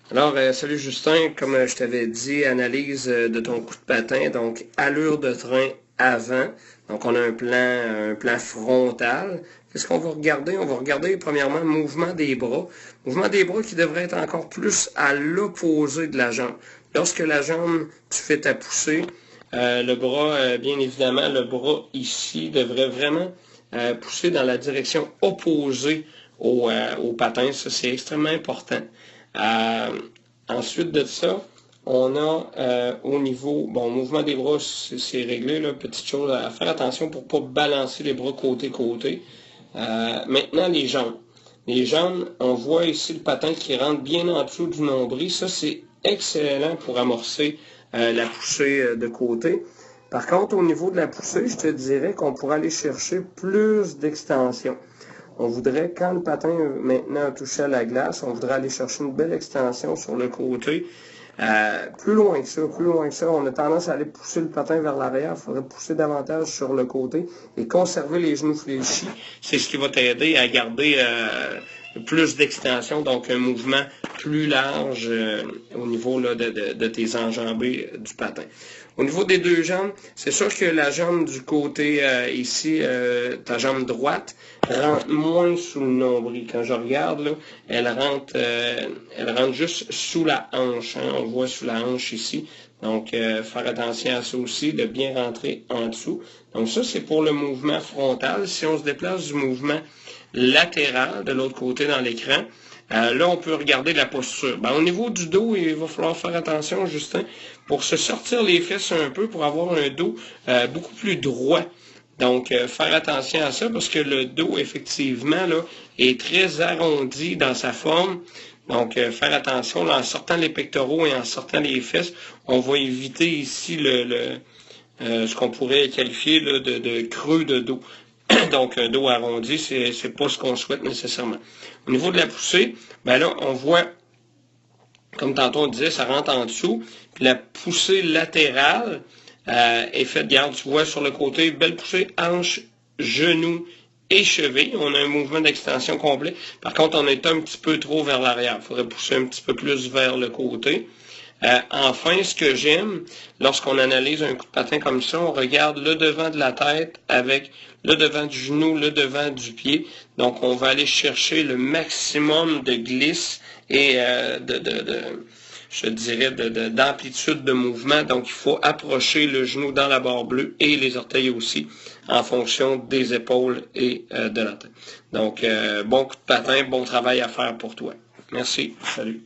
Salut Justin, comme je t'avais dit, analyse de ton coup de patin, donc allure de train avant. Donc on a un plan frontal. Qu'est-ce qu'on va regarder? On va regarder premièrement mouvement des bras. Mouvement des bras qui devrait être encore plus à l'opposé de la jambe. Lorsque la jambe, tu fais ta poussée, le bras, bien évidemment, le bras ici devrait vraiment pousser dans la direction opposée au patin. Ça, c'est extrêmement important. Euh, Ensuite de ça, on a au niveau, bon, mouvement des bras, c'est réglé, là, petite chose à faire attention pour ne pas balancer les bras côté-côté. Maintenant, les jambes. Les jambes, on voit ici le patin qui rentre bien en dessous du nombril. Ça, c'est excellent pour amorcer la poussée de côté. Par contre, au niveau de la poussée, je te dirais qu'on pourrait aller chercher plus d'extension. On voudrait, quand le patin maintenant a touché à la glace, on voudrait aller chercher une belle extension sur le côté. Plus loin que ça, on a tendance à aller pousser le patin vers l'arrière. Il faudrait pousser davantage sur le côté et conserver les genoux fléchis. C'est ce qui va t'aider à garder plus d'extension, donc un mouvement plus large au niveau là, de tes enjambées du patin. Au niveau des deux jambes, c'est sûr que la jambe du côté ici, ta jambe droite, rentre moins sous le nombril. Quand je regarde, là, elle rentre juste sous la hanche. Hein. On voit sous la hanche ici. Donc, faire attention à ça aussi, de bien rentrer en dessous. Donc, ça, c'est pour le mouvement frontal. Si on se déplace du mouvement latéral de l'autre côté dans l'écran, là, on peut regarder la posture. Au niveau du dos, il va falloir faire attention, Justin, pour se sortir les fesses un peu, pour avoir un dos beaucoup plus droit. Donc, faire attention à ça, parce que le dos, effectivement, là, est très arrondi dans sa forme. Donc, faire attention, là, en sortant les pectoraux et en sortant les fesses, on va éviter ici ce qu'on pourrait qualifier là, de creux de dos. Donc, un dos arrondi, c'est pas ce qu'on souhaite nécessairement. Au niveau de la poussée, là, on voit, comme tantôt on disait, ça rentre en dessous. Puis la poussée latérale est faite, regarde, tu vois sur le côté, belle poussée, hanche, genou et cheville. On a un mouvement d'extension complet. Par contre, on est un petit peu trop vers l'arrière. Il faudrait pousser un petit peu plus vers le côté. Enfin, ce que j'aime, lorsqu'on analyse un coup de patin comme ça, on regarde le devant de la tête avec le devant du genou, le devant du pied. Donc, on va aller chercher le maximum de glisse et je dirais, d'amplitude de mouvement. Donc, il faut approcher le genou dans la barre bleue et les orteils aussi en fonction des épaules et de la tête. Donc, bon coup de patin, bon travail à faire pour toi. Merci. Salut.